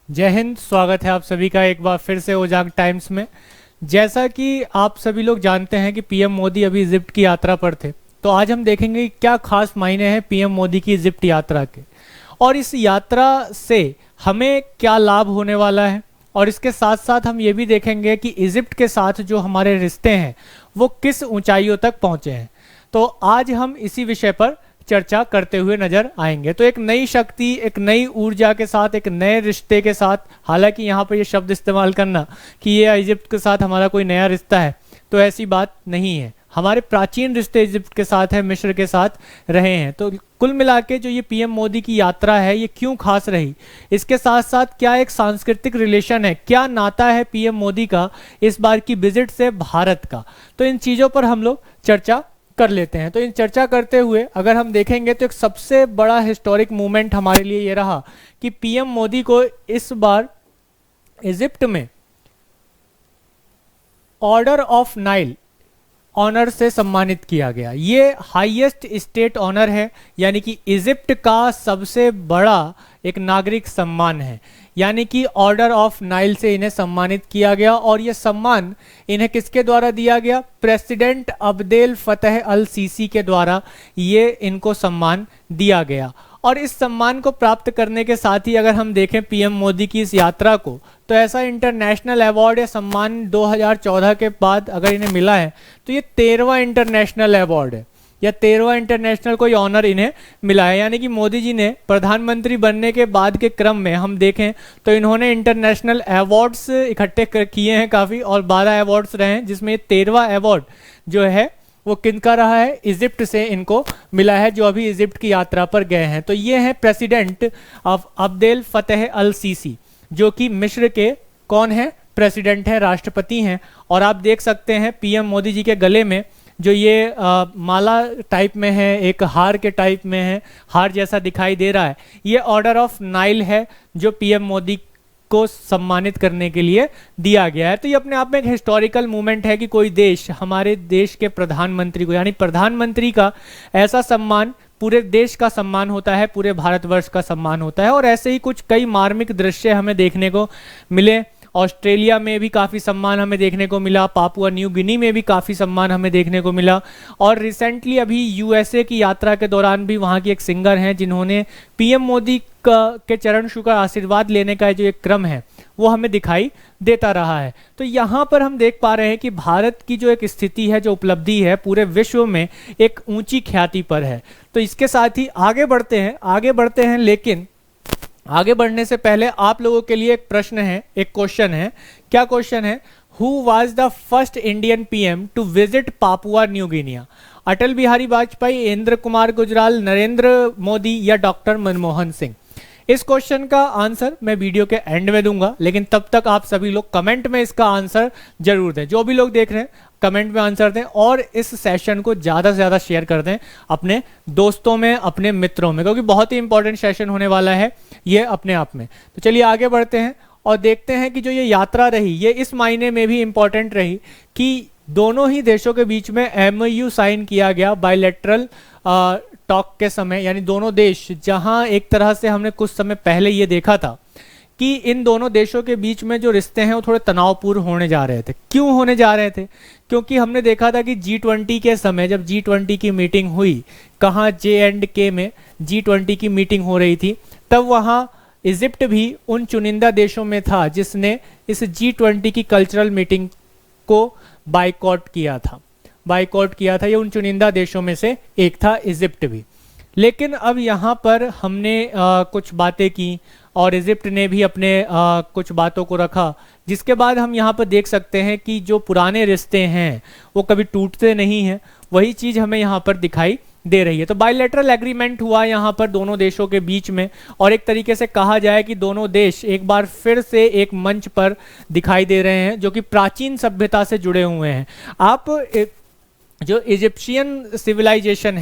जय हिंद। स्वागत है आप सभी का एक बार फिर से उजाग टाइम्स में। जैसा कि आप सभी लोग जानते हैं कि पीएम मोदी अभी इजिप्ट की यात्रा पर थे, तो आज हम देखेंगे कि क्या खास मायने हैं पीएम मोदी की इजिप्ट यात्रा के, और इस यात्रा से हमें क्या लाभ होने वाला है। और इसके साथ साथ हम ये भी देखेंगे कि इजिप्ट के साथ जो हमारे रिश्ते हैं वो किस ऊंचाइयों तक पहुंचे हैं। तो आज हम इसी विषय पर चर्चा करते हुए नजर आएंगे। तो एक नई शक्ति, एक नई ऊर्जा के साथ, एक नए रिश्ते के साथ, हालांकि यहाँ पर ये शब्द इस्तेमाल करना कि ये इजिप्ट के साथ हमारा कोई नया रिश्ता है, तो ऐसी बात नहीं है। हमारे प्राचीन रिश्ते इजिप्ट के साथ है, मिस्र के साथ रहे हैं। तो कुल मिला के जो ये पीएम मोदी की यात्रा है ये क्यों खास रही, इसके साथ साथ क्या एक सांस्कृतिक रिलेशन है, क्या नाता है पीएम मोदी का इस बार की विजिट से भारत का, तो इन चीज़ों पर हम लोग चर्चा कर लेते हैं। तो इन चर्चा करते हुए अगर हम देखेंगे तो एक सबसे बड़ा हिस्टोरिक मूवमेंट हमारे लिए ये रहा कि पीएम मोदी को इस बार इजिप्ट में ऑर्डर ऑफ नाइल ऑनर से सम्मानित किया गया। ये हाईएस्ट स्टेट ऑनर है, यानी कि इजिप्ट का सबसे बड़ा एक नागरिक सम्मान है, यानी कि ऑर्डर ऑफ नाइल से इन्हें सम्मानित किया गया। और ये सम्मान इन्हें किसके द्वारा दिया गया? President Abdel Fattah al CC के द्वारा ये इनको सम्मान दिया गया। और इस सम्मान को प्राप्त करने के साथ ही अगर हम देखें पीएम मोदी की इस यात्रा को, तो ऐसा इंटरनेशनल अवार्ड या सम्मान 2014 के बाद अगर इन्हें मिला है तो ये 13वां इंटरनेशनल अवार्ड है या 13वां इंटरनेशनल कोई ऑनर इन्हें मिला है। यानी कि मोदी जी ने प्रधानमंत्री बनने के बाद के क्रम में हम देखें तो इन्होंने इंटरनेशनल अवार्ड्स इकट्ठे किए हैं काफ़ी, और 12 अवार्ड्स रहे हैं, जिसमें 13वां अवार्ड जो है वो किनका रहा है? इजिप्ट से इनको मिला है, जो अभी इजिप्ट की यात्रा पर गए हैं। तो ये हैं president of Abdel Fattah al Sisi, जो कि मिस्र के कौन है? प्रेसिडेंट हैं, राष्ट्रपति हैं। और आप देख सकते हैं पीएम मोदी जी के गले में जो ये माला टाइप में है, एक हार के टाइप में है, हार जैसा दिखाई दे रहा है, ये ऑर्डर ऑफ नाइल है जो पीएम मोदी को सम्मानित करने के लिए दिया गया है। तो ये अपने आप में एक हिस्टोरिकल मूवमेंट है कि कोई देश हमारे देश के प्रधानमंत्री को, यानी प्रधानमंत्री का ऐसा सम्मान, पूरे देश का सम्मान होता है, पूरे भारतवर्ष का सम्मान होता है। और ऐसे ही कुछ कई मार्मिक दृश्य हमें देखने को मिले। ऑस्ट्रेलिया में भी काफ़ी सम्मान हमें देखने को मिला, पापुआ न्यू गिनी में भी काफ़ी सम्मान हमें देखने को मिला, और रिसेंटली अभी यूएसए की यात्रा के दौरान भी वहाँ की एक सिंगर हैं जिन्होंने पीएम मोदी के चरण छू का आशीर्वाद लेने का जो एक क्रम है वो हमें दिखाई देता रहा है। तो यहाँ पर हम देख पा रहे हैं कि भारत की जो एक स्थिति है, जो उपलब्धि है, पूरे विश्व में एक ऊंची ख्याति पर है। तो इसके साथ ही आगे बढ़ते हैं, लेकिन आगे बढ़ने से पहले आप लोगों के लिए एक प्रश्न है, एक क्वेश्चन है। क्या क्वेश्चन है? Who was the first Indian PM to visit Papua New Guinea? Atal Bihari Vajpayee, Inder Kumar Gujral, Narendra Modi या डॉक्टर मनमोहन सिंह? इस क्वेश्चन का आंसर मैं वीडियो के एंड में दूंगा, लेकिन तब तक आप सभी लोग कमेंट में इसका आंसर जरूर दें। जो भी लोग देख रहे हैं कमेंट में आंसर दें, और इस सेशन को ज़्यादा से ज़्यादा शेयर कर दें अपने दोस्तों में, अपने मित्रों में, क्योंकि बहुत ही इंपॉर्टेंट सेशन होने वाला है ये अपने आप में। तो चलिए आगे बढ़ते हैं और देखते हैं कि जो ये यात्रा रही ये इस मायने में भी इंपॉर्टेंट रही कि दोनों ही देशों के बीच में एमओयू साइन किया गया बायलैटरल टॉक के समय। यानी दोनों देश, जहां एक तरह से हमने कुछ समय पहले ये देखा था कि इन दोनों देशों के बीच में जो रिश्ते हैं वो थोड़े तनावपूर्ण होने जा रहे थे। क्यों होने जा रहे थे? क्योंकि हमने देखा था कि G20 के समय, जब G20 की मीटिंग हुई, कहाँ J&K में G20 की मीटिंग हो रही थी, तब वहाँ इजिप्ट भी उन चुनिंदा देशों में था जिसने इस G20 की कल्चरल मीटिंग को बाइकॉट किया था। ये उन चुनिंदा देशों में से एक था इजिप्ट भी। लेकिन अब यहाँ पर हमने कुछ बातें की और इजिप्ट ने भी अपने कुछ बातों को रखा, जिसके बाद हम यहाँ पर देख सकते हैं कि जो पुराने रिश्ते हैं वो कभी टूटते नहीं हैं। वही चीज़ हमें यहाँ पर दिखाई दे रही है। तो बायलैटरल एग्रीमेंट हुआ यहाँ पर दोनों देशों के बीच में, और एक तरीके से कहा जाए कि दोनों देश एक बार फिर से एक मंच पर दिखाई दे रहे हैं जो कि प्राचीन सभ्यता से जुड़े हुए हैं। आप जो इजिप्शियन सिविलाइजेशन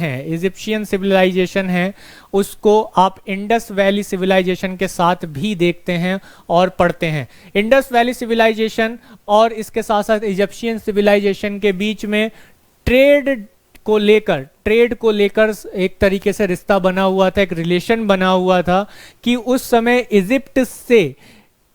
है उसको आप इंडस वैली सिविलाइजेशन के साथ भी देखते हैं और पढ़ते हैं। इंडस वैली सिविलाइजेशन और इसके साथ साथ इजिप्शियन सिविलाइजेशन के बीच में ट्रेड को लेकर एक तरीके से रिश्ता बना हुआ था, एक रिलेशन बना हुआ था कि उस समय इजिप्ट से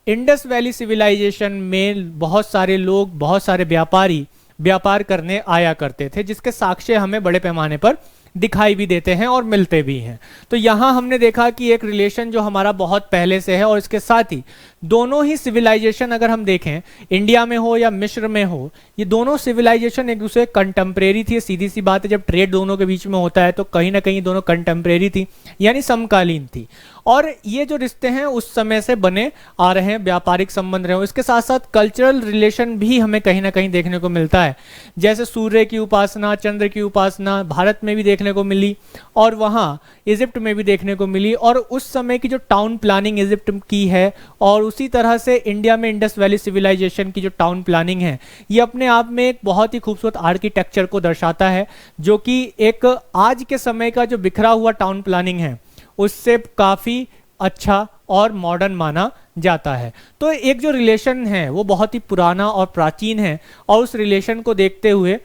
इंडस वैली सिविलाइजेशन में बहुत सारे लोग, बहुत सारे व्यापारी व्यापार करने आया करते थे, जिसके साक्ष्य हमें बड़े पैमाने पर दिखाई भी देते हैं और मिलते भी हैं। तो यहाँ हमने देखा कि एक रिलेशन जो हमारा बहुत पहले से है, और इसके साथ ही दोनों ही सिविलाइजेशन अगर हम देखें, इंडिया में हो या मिस्र में हो, ये दोनों सिविलाइजेशन एक दूसरे कंटेम्प्रेरी थी। सीधी सी बात है, जब ट्रेड दोनों के बीच में होता है तो कहीं ना कहीं दोनों कंटेम्प्रेरी थी, यानी समकालीन थी। और ये जो रिश्ते हैं उस समय से बने आ रहे हैं, व्यापारिक संबंध रहे। इसके साथ साथ कल्चरल रिलेशन भी हमें कहीं ना कहीं देखने को मिलता है, जैसे सूर्य की उपासना, चंद्र की उपासना भारत में भी देखने को मिली और वहाँ इजिप्ट में भी देखने को मिली। और उस समय की जो टाउन प्लानिंग इजिप्ट की है, और उसी तरह से इंडिया में इंडस वैली सिविलाइजेशन की जो टाउन प्लानिंग है, ये अपने आप में एक बहुत ही खूबसूरत आर्किटेक्चर को दर्शाता है, जो कि एक आज के समय का जो बिखरा हुआ टाउन प्लानिंग है उससे काफ़ी अच्छा और मॉडर्न माना जाता है। तो एक जो रिलेशन है वो बहुत ही पुराना और प्राचीन है, और उस रिलेशन को देखते हुए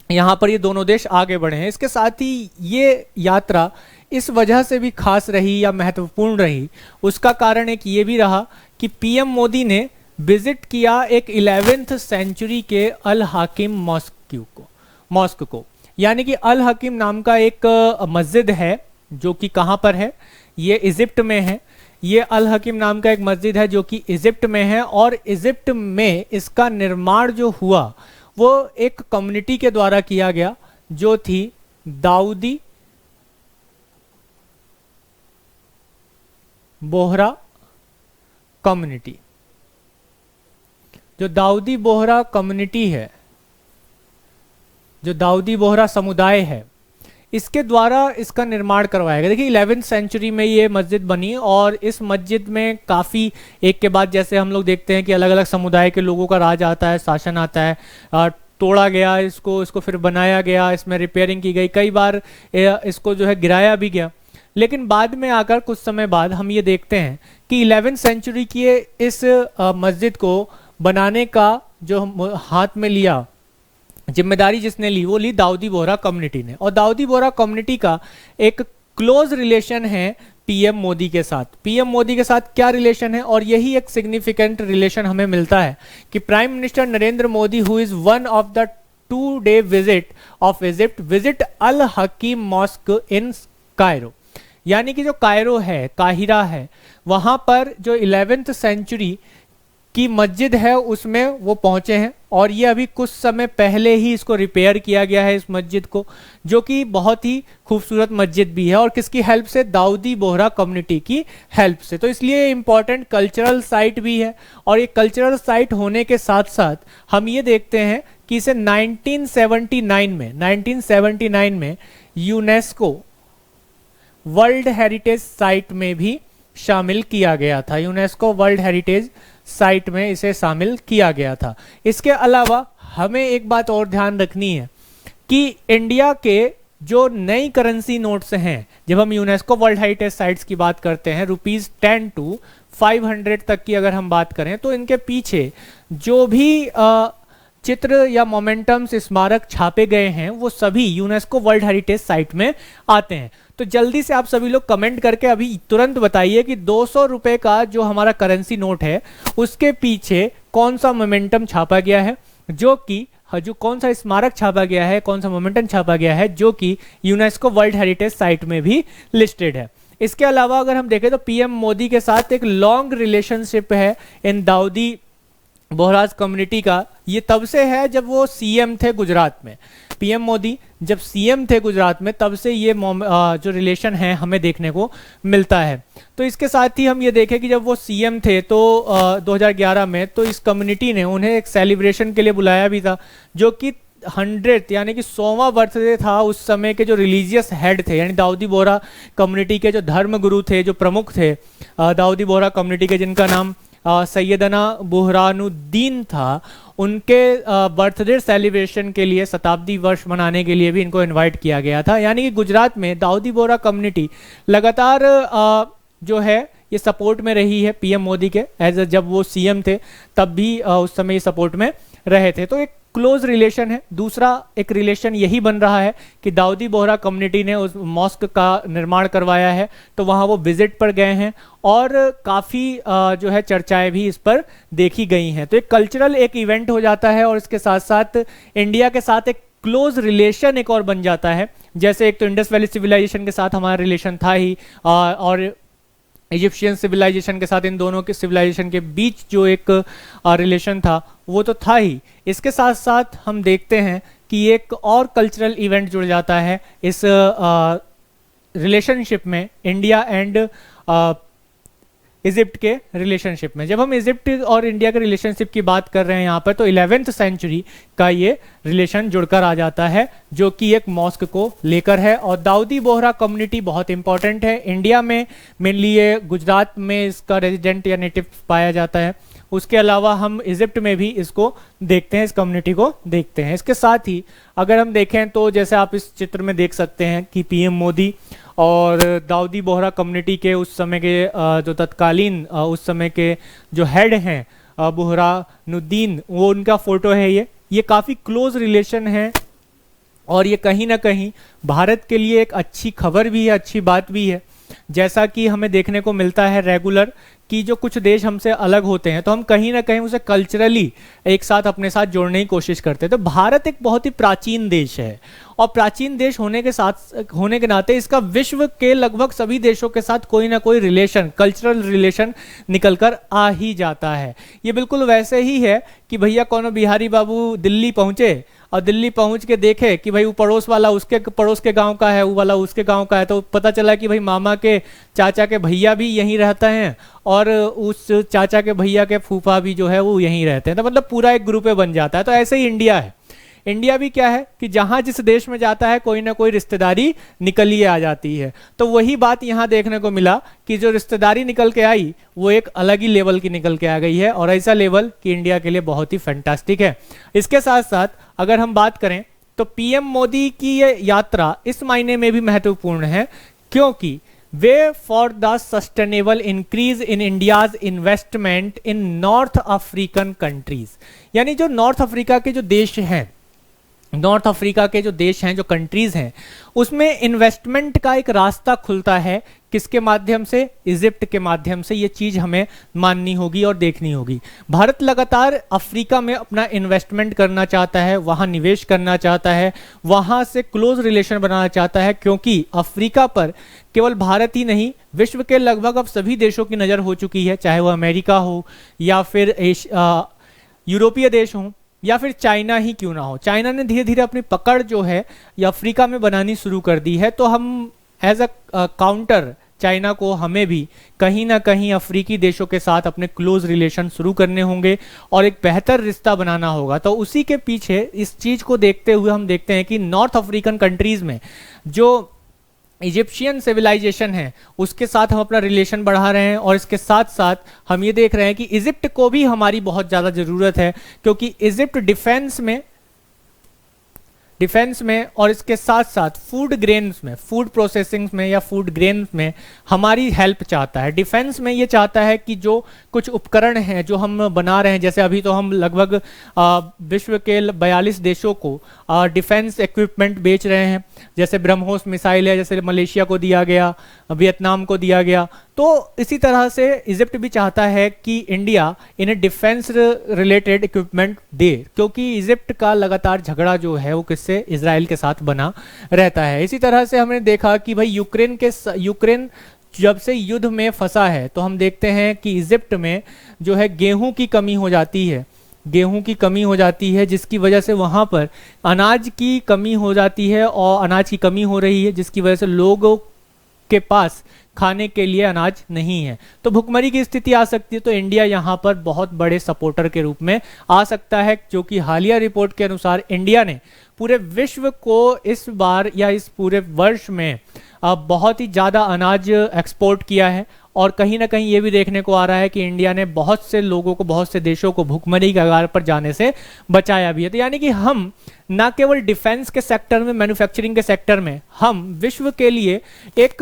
यहाँ पर ये दोनों देश आगे बढ़े हैं। इसके साथ ही ये यात्रा इस वजह से भी खास रही या महत्वपूर्ण रही, उसका कारण एक ये भी रहा कि पीएम मोदी ने विजिट किया एक 11th सेंचुरी के अल हकीम मॉस्क को, यानी कि अल हकीम नाम का एक मस्जिद है जो कि कहाँ पर है, ये इजिप्ट में है। ये अल हकीम नाम का एक मस्जिद है जो कि इजिप्ट में है, और इजिप्ट में इसका निर्माण जो हुआ वो एक कम्युनिटी के द्वारा किया गया, जो थी दाऊदी बोहरा कम्युनिटी। जो दाऊदी बोहरा कम्युनिटी है, जो दाऊदी बोहरा समुदाय है, इसके द्वारा इसका निर्माण करवाया गया। देखिए 11th सेंचुरी में ये मस्जिद बनी, और इस मस्जिद में काफ़ी एक के बाद जैसे हम लोग देखते हैं कि अलग अलग समुदाय के लोगों का राज आता है, शासन आता है, तोड़ा गया इसको फिर बनाया गया, इसमें रिपेयरिंग की गई, कई बार इसको जो है गिराया भी गया। लेकिन बाद में आकर कुछ समय बाद हम ये देखते हैं कि 11th सेंचुरी की इस मस्जिद को बनाने का जो हाथ में लिया, जिम्मेदारी जिसने ली, वो ली दाऊदी बोहरा कम्युनिटी ने। और दाऊदी बोहरा कम्युनिटी का एक क्लोज रिलेशन है पीएम मोदी के साथ। पीएम मोदी के साथ क्या रिलेशन है, और यही एक सिग्निफिकेंट रिलेशन हमें मिलता है कि prime minister Narendra Modi, who is one of the 2-day visit of Egypt, visit al Hakim mosque in Cairo, यानी कि जो कायरो है, काहिरा है, वहां पर जो 11th सेंचुरी की मस्जिद है उसमें वो पहुंचे हैं। और ये अभी कुछ समय पहले ही इसको रिपेयर किया गया है, इस मस्जिद को, जो कि बहुत ही खूबसूरत मस्जिद भी है, और किसकी हेल्प से, दाऊदी बोहरा कम्युनिटी की हेल्प से। तो इसलिए इम्पॉर्टेंट कल्चरल साइट भी है। और ये कल्चरल साइट होने के साथ साथ हम ये देखते हैं कि इसे 1979 में यूनेस्को वर्ल्ड हेरिटेज साइट में भी शामिल किया गया था। यूनेस्को वर्ल्ड हेरिटेज साइट में इसे शामिल किया गया था। इसके अलावा हमें एक बात और ध्यान रखनी है कि इंडिया के जो नई करेंसी नोट्स हैं, जब हम यूनेस्को वर्ल्ड हेरिटेज साइट्स की बात करते हैं, ₹10 to 500 तक की अगर हम बात करें, तो इनके पीछे जो भी चित्र या मोमेंटम्स, स्मारक छापे गए हैं, वो सभी यूनेस्को वर्ल्ड हेरिटेज साइट में आते हैं। तो जल्दी से आप सभी लोग कमेंट करके अभी तुरंत बताइए कि 200 रुपए का जो हमारा करेंसी नोट है उसके पीछे कौन सा मोमेंटम छापा गया है, जो कौन सा स्मारक छापा गया है, कौन सा मोमेंटम छापा गया है, जो कि यूनेस्को वर्ल्ड हेरिटेज साइट में भी लिस्टेड है। इसके अलावा अगर हम देखें तो पीएम मोदी के साथ एक लॉन्ग रिलेशनशिप है इन दाऊदी बोहराज कम्युनिटी का। ये तब से है जब वो सीएम थे गुजरात में। पीएम मोदी जब सीएम थे गुजरात में, तब से ये जो रिलेशन है हमें देखने को मिलता है। तो इसके साथ ही हम ये देखें कि जब वो सीएम थे तो 2011 में, तो इस कम्युनिटी ने उन्हें एक सेलिब्रेशन के लिए बुलाया भी था, जो कि 100th यानी कि 100वां बर्थडे था उस समय के जो रिलीजियस हेड थे, यानी दाऊदी बोहरा कम्युनिटी के जो धर्म गुरु थे, जो प्रमुख थे दाऊदी बोहरा कम्युनिटी के, जिनका नाम सैयदना बुहरानुद्दीन था, उनके बर्थडे सेलिब्रेशन के लिए, शताब्दी वर्ष मनाने के लिए भी इनको इनवाइट किया गया था। यानी कि गुजरात में दाऊदी बोहरा कम्युनिटी लगातार जो है ये सपोर्ट में रही है पीएम मोदी के, जब वो सीएम थे तब भी उस समय ये सपोर्ट में रहे थे। तो एक क्लोज रिलेशन है। दूसरा एक रिलेशन यही बन रहा है कि दाऊदी बोहरा कम्युनिटी ने उस मॉस्क का निर्माण करवाया है, तो वहाँ वो विजिट पर गए हैं और काफ़ी जो है चर्चाएं भी इस पर देखी गई हैं। तो एक कल्चरल एक इवेंट हो जाता है और इसके साथ साथ इंडिया के साथ एक क्लोज रिलेशन एक और बन जाता है। जैसे एक तो इंडस वैली सिविलाइजेशन के साथ हमारा रिलेशन था ही, और इजिप्शियन सिविलाइजेशन के साथ, इन दोनों के सिविलाइजेशन के बीच जो एक रिलेशन था वो तो था ही। इसके साथ साथ हम देखते हैं कि एक और कल्चरल इवेंट जुड़ जाता है इस रिलेशनशिप में, इंडिया एंड इजिप्ट के रिलेशनशिप में। जब हम इजिप्ट और इंडिया के रिलेशनशिप की बात कर रहे हैं यहाँ पर, तो 11th सेंचुरी का ये रिलेशन जुड़कर आ जाता है, जो कि एक मॉस्क को लेकर है। और दाऊदी बोहरा कम्युनिटी बहुत इंपॉर्टेंट है इंडिया में, मेनली ये गुजरात में इसका रेजिडेंट या नेटिव पाया जाता है। उसके अलावा हम इजिप्ट में भी इसको देखते हैं, इस कम्युनिटी को देखते हैं। इसके साथ ही अगर हम देखें तो जैसे आप इस चित्र में देख सकते हैं कि पीएम मोदी और दाऊदी बोहरा कम्युनिटी के उस समय के जो तत्कालीन उस समय के जो हेड हैं बुरहानुद्दीन, वो उनका फोटो है। ये काफ़ी क्लोज रिलेशन है और ये कहीं ना कहीं भारत के लिए एक अच्छी खबर भी है, अच्छी बात भी है। जैसा कि हमें देखने को मिलता है रेगुलर कि जो कुछ देश हमसे अलग होते हैं तो हम कहीं ना कहीं उसे कल्चरली एक साथ अपने साथ जोड़ने की कोशिश करते हैं। तो भारत एक बहुत ही प्राचीन देश है और प्राचीन देश होने के नाते इसका विश्व के लगभग सभी देशों के साथ कोई ना कोई रिलेशन, कल्चरल रिलेशन निकल कर आ ही जाता है। ये बिल्कुल वैसे ही है कि भैया कौन बिहारी बाबू दिल्ली पहुंचे और दिल्ली पहुंच के देखे कि भाई वो पड़ोस वाला उसके पड़ोस के गांव का है, वो वाला उसके गांव का है, तो पता चला कि भाई मामा के चाचा के भैया भी यहीं रहते हैं और उस चाचा के भैया के फूफा भी जो है वो यहीं रहते हैं। तो मतलब पूरा एक ग्रुप बन जाता है। तो ऐसे ही इंडिया है। इंडिया भी क्या है कि जहां जिस देश में जाता है कोई ना कोई रिश्तेदारी निकल ही आ जाती है। तो वही बात यहां देखने को मिला कि जो रिश्तेदारी निकल के आई वो एक अलग ही लेवल की निकल के आ गई है, और ऐसा लेवल कि इंडिया के लिए बहुत ही फैंटास्टिक है। इसके साथ साथ अगर हम बात करें तो पीएम मोदी की ये यात्रा इस मायने में भी महत्वपूर्ण है क्योंकि way for the sustainable increase in India's investment in north African countries, यानी जो नॉर्थ अफ्रीका के जो देश हैं, नॉर्थ अफ्रीका के जो देश हैं, जो कंट्रीज हैं, उसमें इन्वेस्टमेंट का एक रास्ता खुलता है। किसके माध्यम से? इजिप्ट के माध्यम से। ये चीज हमें माननी होगी और देखनी होगी। भारत लगातार अफ्रीका में अपना इन्वेस्टमेंट करना चाहता है, वहां निवेश करना चाहता है, वहां से क्लोज रिलेशन बनाना चाहता है, क्योंकि अफ्रीका पर केवल भारत ही नहीं, विश्व के लगभग अब सभी देशों की नजर हो चुकी है, चाहे वो अमेरिका हो या फिर यूरोपीय देश हो या फिर चाइना ही क्यों ना हो। चाइना ने धीरे धीरे अपनी पकड़ जो है ये अफ्रीका में बनानी शुरू कर दी है। तो हम एज अ काउंटर चाइना को हमें भी कहीं ना कहीं अफ्रीकी देशों के साथ अपने क्लोज रिलेशन शुरू करने होंगे और एक बेहतर रिश्ता बनाना होगा। तो उसी के पीछे इस चीज को देखते हुए हम देखते हैं कि नॉर्थ अफ्रीकन कंट्रीज में जो इजिप्शियन सिविलाइजेशन है उसके साथ हम अपना रिलेशन बढ़ा रहे हैं, और इसके साथ साथ हम ये देख रहे हैं कि इजिप्ट को भी हमारी बहुत ज़्यादा ज़रूरत है, क्योंकि इजिप्ट डिफेंस में और इसके साथ साथ फूड ग्रेन्स में, फूड प्रोसेसिंग में या फूड ग्रेन्स में हमारी हेल्प चाहता है। डिफेंस में ये चाहता है कि जो कुछ उपकरण हैं जो हम बना रहे हैं, जैसे अभी तो हम लगभग विश्व के 42 देशों को डिफेंस इक्विपमेंट बेच रहे हैं, जैसे ब्रह्मोस मिसाइल है, जैसे मलेशिया को दिया गया, वियतनाम को दिया गया। तो इसी तरह से इजिप्ट भी चाहता है कि इंडिया इन्हें डिफेंस रिलेटेड इक्विपमेंट दे, क्योंकि इजिप्ट का लगातार झगड़ा जो है वो किससे? इजराइल के साथ बना रहता है। इसी तरह से हमने देखा कि भाई यूक्रेन जब से युद्ध में फंसा है तो हम देखते हैं कि इजिप्ट में जो है गेहूं की कमी हो जाती है, जिसकी वजह से वहां पर अनाज की कमी हो जाती है और अनाज की कमी हो रही है, जिसकी वजह से लोगों के पास खाने के लिए अनाज नहीं है, तो भुखमरी की स्थिति आ सकती है। तो इंडिया यहाँ पर बहुत बड़े सपोर्टर के रूप में आ सकता है, जो कि हालिया रिपोर्ट के अनुसार इंडिया ने पूरे विश्व को इस बार या इस पूरे वर्ष में बहुत ही ज़्यादा अनाज एक्सपोर्ट किया है, और कहीं ना कहीं ये भी देखने को आ रहा है कि इंडिया ने बहुत से लोगों को, बहुत से देशों को भुखमरी के कगार पर जाने से बचाया भी है। तो यानी कि हम न केवल डिफेंस के सेक्टर में, मैन्युफैक्चरिंग के सेक्टर में, हम विश्व के लिए एक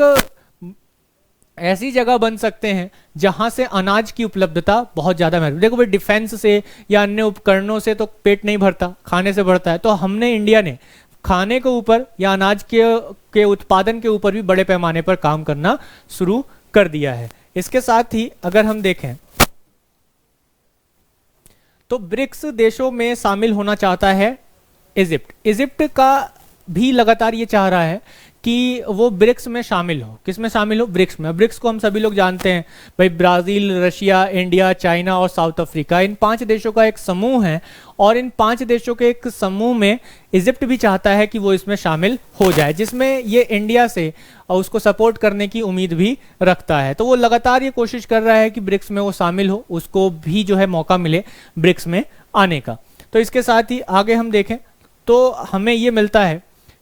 ऐसी जगह बन सकते हैं जहां से अनाज की उपलब्धता बहुत ज़्यादा महत्व। देखो भाई, डिफेंस से या अन्य उपकरणों से तो पेट नहीं भरता, खाने से भरता है। तो हमने, इंडिया ने खाने के ऊपर या अनाज के उत्पादन के ऊपर भी बड़े पैमाने पर काम करना शुरू कर दिया है। इसके साथ ही अगर हम देखें तो ब्रिक्स देशों में शामिल होना चाहता है इजिप्ट। इजिप्ट का भी लगातार ये चाह रहा है कि वो ब्रिक्स में शामिल हो। किस में शामिल हो? ब्रिक्स में। ब्रिक्स को हम सभी लोग जानते हैं भाई, ब्राज़ील, रशिया, इंडिया, चाइना और साउथ अफ्रीका, इन 5 देशों का एक समूह है। और इन 5 देशों के एक समूह में इजिप्ट भी चाहता है कि वो इसमें शामिल हो जाए, जिसमें ये इंडिया से उसको सपोर्ट करने की उम्मीद भी रखता है। तो वो लगातार ये कोशिश कर रहा है कि ब्रिक्स में वो शामिल हो, उसको भी जो है मौका मिले ब्रिक्स में आने का। तो इसके साथ ही आगे हम देखें तो हमें ये मिलता है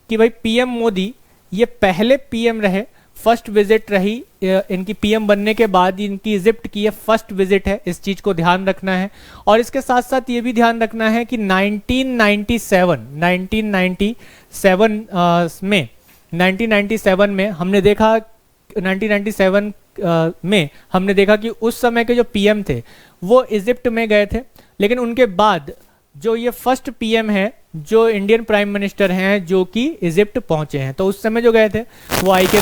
कि भाई पीएम मोदी ये पहले पीएम रहे, फर्स्ट विजिट रही इनकी पीएम बनने के बाद इनकी इजिप्ट की ये फर्स्ट विजिट है। इस चीज़ को ध्यान रखना है। और इसके साथ साथ ये भी ध्यान रखना है कि 1997 में हमने देखा, 1997 में हमने देखा कि उस समय के जो पीएम थे वो इजिप्ट में गए थे, लेकिन उनके बाद जो ये फर्स्ट पीएम है, जो इंडियन प्राइम मिनिस्टर हैं, जो कि इजिप्ट पहुंचे हैं, तो उस समय जो गए थे वो आई के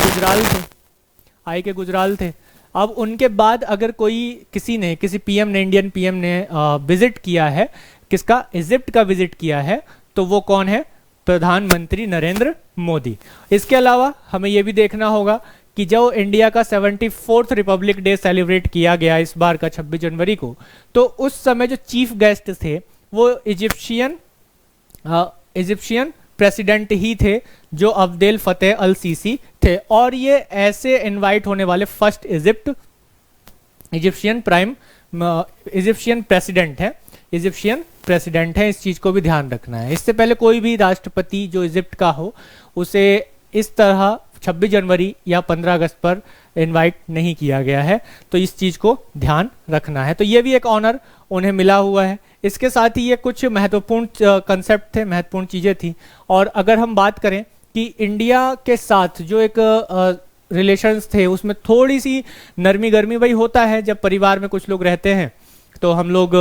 गुजराल थे। अब उनके बाद अगर किसी पीएम ने, इंडियन पीएम ने विजिट किया है, किसका? इजिप्ट का विजिट किया है, तो वो कौन है? प्रधानमंत्री नरेंद्र मोदी। इसके अलावा हमें ये भी देखना होगा कि जो इंडिया का 74th रिपब्लिक डे सेलिब्रेट किया गया इस बार का 26 जनवरी को, तो उस समय जो चीफ गेस्ट थे वो इजिप्शियन प्रेसिडेंट ही थे, जो अब्देल फतेह अल सीसी थे। और ये ऐसे इनवाइट होने वाले फर्स्ट इजिप्शियन प्रेसिडेंट है। इस चीज़ को भी ध्यान रखना है। इससे पहले कोई भी राष्ट्रपति जो इजिप्ट का हो, उसे इस तरह 26 जनवरी या 15 अगस्त पर इनवाइट नहीं किया गया है। तो इस चीज़ को ध्यान रखना है। तो ये भी एक ऑनर उन्हें मिला हुआ है। इसके साथ ही ये कुछ महत्वपूर्ण कंसेप्ट थे, महत्वपूर्ण चीज़ें थी। और अगर हम बात करें कि इंडिया के साथ जो एक रिलेशंस थे, उसमें थोड़ी सी नरमी गर्मी भाई होता है। जब परिवार में कुछ लोग रहते हैं तो हम लोग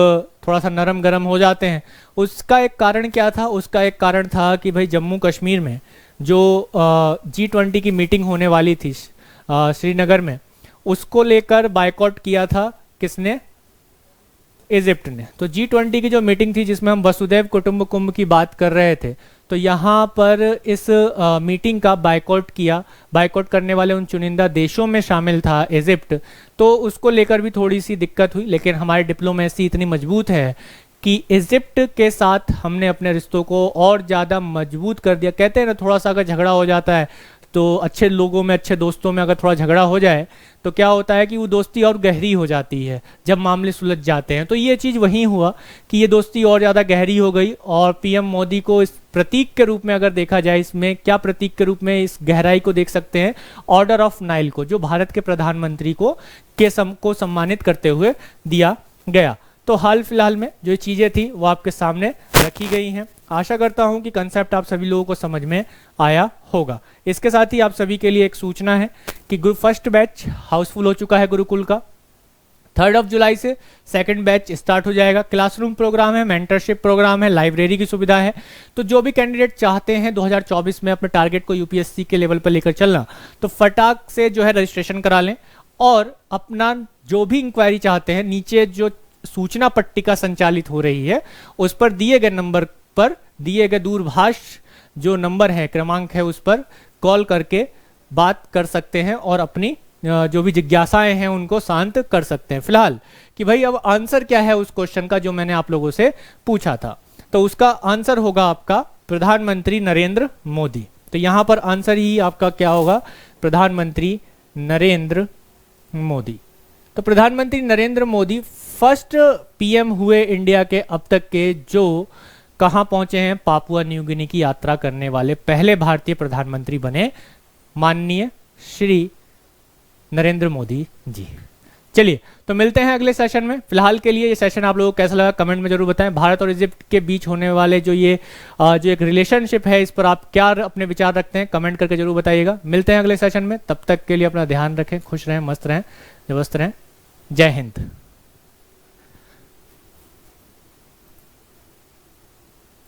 थोड़ा सा नरम गरम हो जाते हैं। उसका एक कारण क्या था? उसका एक कारण था कि भाई जम्मू कश्मीर में जो G20 की मीटिंग होने वाली थी श्रीनगर में, उसको लेकर बायकॉट किया था किसने? इजिप्ट ने। तो G20 की जो मीटिंग थी जिसमें हम वसुधैव कुटुंबकम की बात कर रहे थे, तो यहाँ पर इस मीटिंग का बायकॉट किया। बायकॉट करने वाले उन चुनिंदा देशों में शामिल था इजिप्ट। तो उसको लेकर भी थोड़ी सी दिक्कत हुई, लेकिन हमारी डिप्लोमेसी इतनी मजबूत है कि इजिप्ट के साथ हमने अपने रिश्तों को और ज़्यादा मजबूत कर दिया। कहते हैं ना, थोड़ा सा अगर झगड़ा हो जाता है तो अच्छे लोगों में, अच्छे दोस्तों में अगर थोड़ा झगड़ा हो जाए तो क्या होता है कि वो दोस्ती और गहरी हो जाती है जब मामले सुलझ जाते हैं। तो ये चीज़ वहीं हुआ कि ये दोस्ती और ज़्यादा गहरी हो गई। और पीएम मोदी को इस प्रतीक के रूप में अगर देखा जाए, इसमें क्या प्रतीक के रूप में इस गहराई को देख सकते हैं? ऑर्डर ऑफ नाइल को, जो भारत के प्रधानमंत्री को सम्मानित करते हुए दिया गया। तो हाल फिलहाल में जो चीज़ें थी वो आपके सामने रखी गई हैं। आशा करता हूं कि कंसेप्ट आप सभी लोगों को समझ में आया होगा। इसके साथ ही आप सभी के लिए एक सूचना है कि फर्स्ट बैच हाउसफुल हो चुका है गुरुकुल का। 3 जुलाई से सेकंड बैच स्टार्ट हो जाएगा। क्लासरूम प्रोग्राम है, मेंटरशिप प्रोग्राम है, लाइब्रेरी की सुविधा है। तो जो भी कैंडिडेट चाहते हैं 2024 में अपने टारगेट को यूपीएससी के लेवल पर लेकर चलना, तो फटाक से जो है रजिस्ट्रेशन करा लें। और अपना जो भी इंक्वायरी चाहते हैं, नीचे जो सूचना पट्टिका संचालित हो रही है उस पर दिए गए नंबर पर, दिए गए दूरभाष जो नंबर है, क्रमांक है, उस पर कॉल करके बात कर सकते हैं और अपनी जो भी जिज्ञासाएं हैं उनको शांत कर सकते हैं। फिलहाल कि भाई अब आंसर क्या है उस क्वेश्चन का जो मैंने आप लोगों से पूछा था, तो उसका आंसर होगा आपका प्रधानमंत्री नरेंद्र मोदी। तो यहाँ पर आंसर ही आपका क्या होगा? प्रधानमंत्री नरेंद्र मोदी। तो प्रधानमंत्री नरेंद्र मोदी फर्स्ट पीएम हुए इंडिया के अब तक के जो कहाँ पहुंचे हैं? पापुआ न्यू गिनी की यात्रा करने वाले पहले भारतीय प्रधानमंत्री बने माननीय श्री नरेंद्र मोदी जी। चलिए तो मिलते हैं अगले सेशन में। फिलहाल के लिए ये सेशन आप लोगों को कैसा लगा कमेंट में जरूर बताएं। भारत और इजिप्ट के बीच होने वाले जो ये जो एक रिलेशनशिप है, इस पर आप क्या अपने विचार रखते हैं, कमेंट करके जरूर बताइएगा। मिलते हैं अगले सेशन में, तब तक के लिए अपना ध्यान रखें, खुश रहें, मस्त रहें, जबरदस्त रहें। जय हिंद।